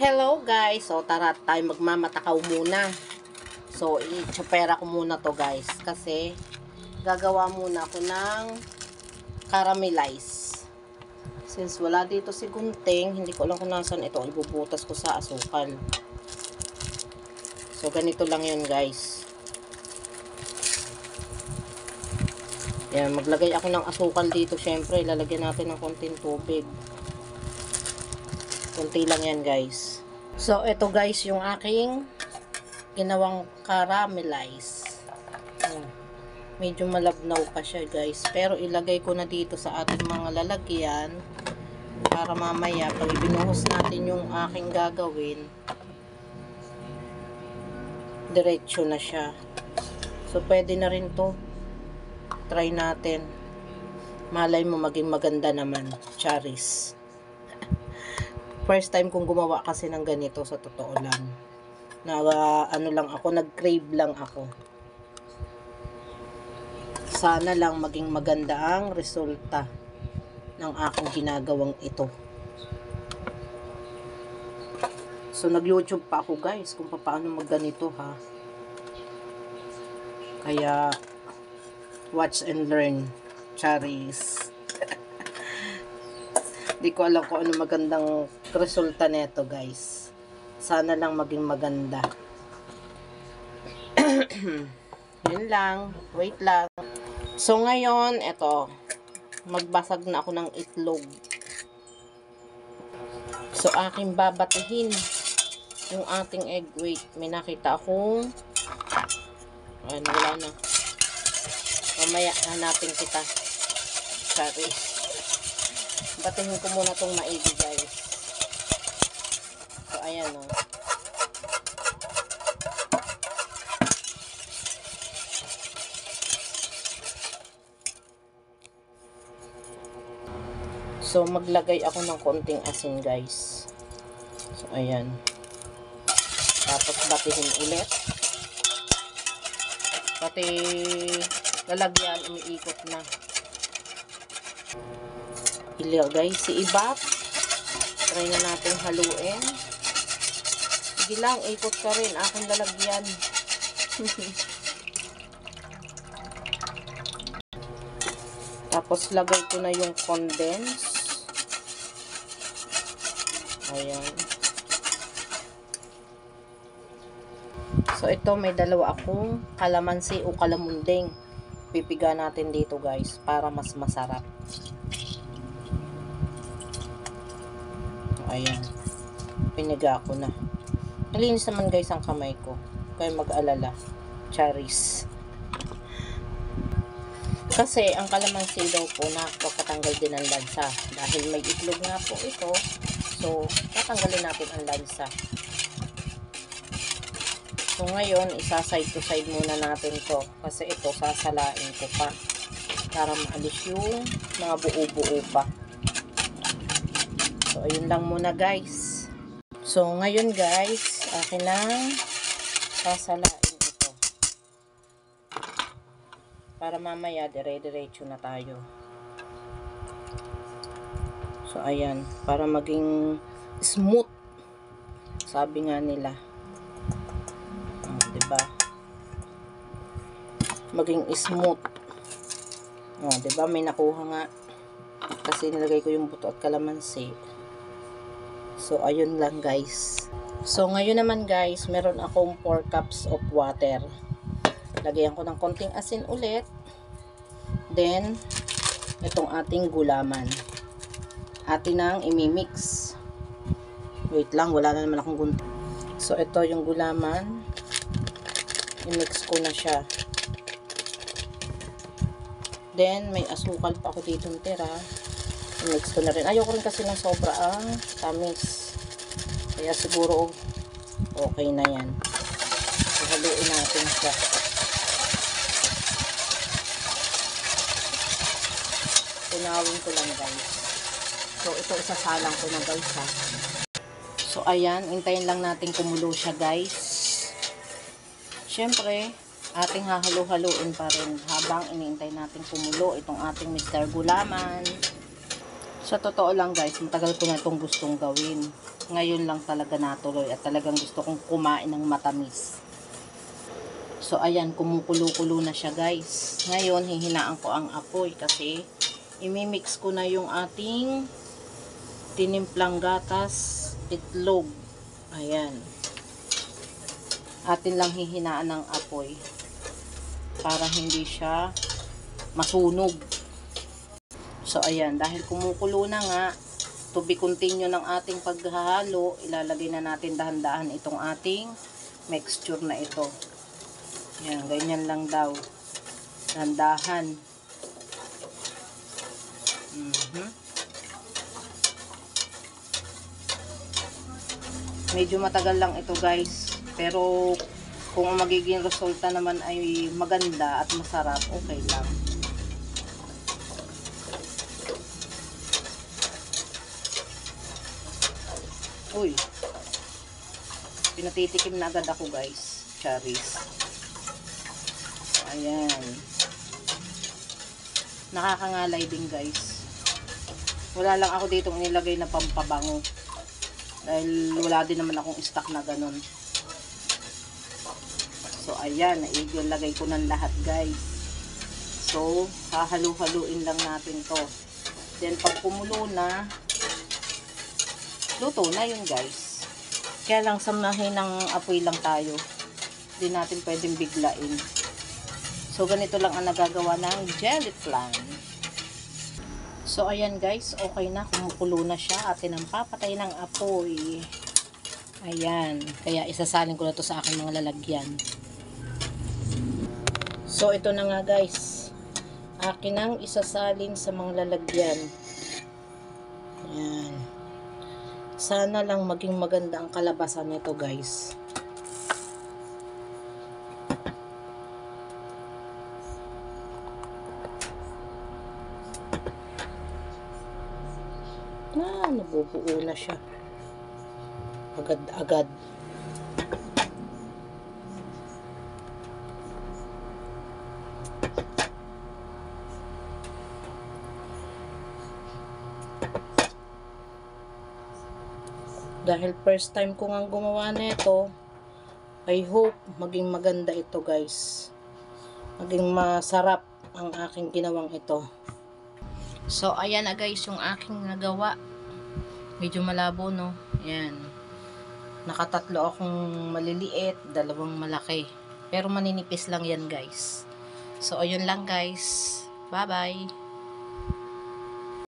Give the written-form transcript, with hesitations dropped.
Hello guys, so tara tayo magmamatakaw muna. So i-chopera ko muna to guys kasi gagawa muna ako ng caramelize. Since wala dito si Gunting, hindi ko alam kung nasan ito, ibubutas ko sa asukal. So ganito lang yun guys. Yan, maglagay ako ng asukal dito. Syempre, lalagyan natin ng konting tubig. Kunti lang yan guys. So ito guys yung aking ginawang caramelize. Medyo malabnaw pa siya guys. Pero ilagay ko na dito sa ating mga lalagyan para mamaya pag ibinuhos natin yung aking gagawin, diretso na siya. So pwede na rin to. Try natin. Malay mo maging maganda naman. Charis. First time kong gumawa kasi ng ganito sa totoo lang. Ano lang ako, nag-crave lang ako. Sana lang maging maganda ang resulta ng aking ginagawang ito. So nag-YouTube pa ako guys kung paano magganito ha. Kaya watch and learn. Charis. Di ko alam kung ano magandang resulta nito guys. Sana lang maging maganda. Yun lang. Wait lang. So ngayon, eto. Magbasag na ako ng itlog. So aking babatihin yung ating egg. Wait, may nakita akong ano, wala na. Mamaya hanapin kita. Sorry. Batihin ko muna tong maigi guys. So ayan o. So maglagay ako ng konting asin guys. So ayan. Tapos batihin ulit. Pati lalagyan, umiikot na. Ilagay si ibap. Try na natin haluin. Sige lang, ikot ka rin. Aking lalagyan. Tapos lagay ko na yung condense. Ayan. So ito may dalawa akong kalamansi o kalamunding. Pipiga natin dito guys para mas masarap. Ayan. Piniga ko na. Malinis naman guys ang kamay ko. Kaya mag-alala. Charis. Kasi ang kalamansi daw po nakakatanggal din ang lansa. Dahil may itlog nga po ito. So, tatanggalin natin ang lansa. So, ngayon, isa-side to side muna natin to. Kasi ito, sasalain ko pa. Para maalis yung mga buo-buo pa. So, ayun lang muna guys. So, ngayon guys, akin lang sasalain ito. Para mamaya, dire-diretso na tayo. So, ayan. Para maging smooth. Sabi nga nila. Diba? Maging smooth. Diba? May nakuha nga. Kasi nilagay ko yung buto at kalamansi. So, ayun lang guys. So, ngayon naman guys, meron akong 4 cups of water. Lagyan ko ng konting asin ulit. Then, itong ating gulaman. Atin nang imimix. Wait lang, wala na naman akong gunting. So, ito yung gulaman. I-mix ko na siya. Then, may asukal pa ako dito tira. I-mix ko na rin. Ayoko rin kasi ng sobra ang tamis. Kaya siguro okay na yan. So, haluin natin siya. Tunawin ko lang guys. So, ito isasalang ko na guys ha. So, ayan. Hintayin lang natin kumulo siya guys. Siyempre, ating hahalo-haloin pa rin habang iniintay natin kumulo itong ating Mr. Gulaman. Sa totoo lang guys, matagal ko na itong gustong gawin. Ngayon lang talaga natuloy at talagang gusto kong kumain ng matamis. So ayan, kumukulo-kulo na siya guys. Ngayon, hihinaan ko ang apoy kasi imimix ko na yung ating tinimplang gatas, itlog. Ayan. Atin lang hihinaan ng apoy para hindi siya masunog. So, ayan. Dahil kumukulo na nga, to be continue ng ating paghahalo, ilalagay na natin dahan-dahan itong ating mixture na ito. Ayan, ganyan lang daw. Dahan-dahan. Medyo matagal lang ito guys. Pero, kung ang magiging resulta naman ay maganda at masarap, okay lang. Uy, pinatitikim na agad ako guys, cherries. Ayan, nakakangalay din guys. Wala lang ako dito nilagay na pampabango dahil wala din naman akong stock na ganun. So ayan, nailagay ko ng lahat guys. So hahalu-haluin lang natin to. Then pag kumulo na, luto na yun guys. Kaya lang samahin ng apoy lang tayo. Hindi natin pwedeng biglain. So ganito lang ang nagagawa ng jelly flan. So ayan guys, okay na. Kumukulo na siya. Atin ang papatay ng apoy. Ayan. Kaya isasalin ko na to sa aking mga lalagyan. So ito na nga guys. Akin ang isasalin sa mga lalagyan. Ayan. Sana lang maging maganda ang kalabasan nito guys. Nabubuo na siya. Agad-agad. Dahil first time ko nga gumawa nito, I hope maging maganda ito guys. Maging masarap ang aking ginawang ito. So ayan na guys yung aking nagawa. Medyo malabo no. Ayan. Nakatatlo akong maliliit, dalawang malaki. Pero maninipis lang yan guys. So ayun lang guys. Bye bye.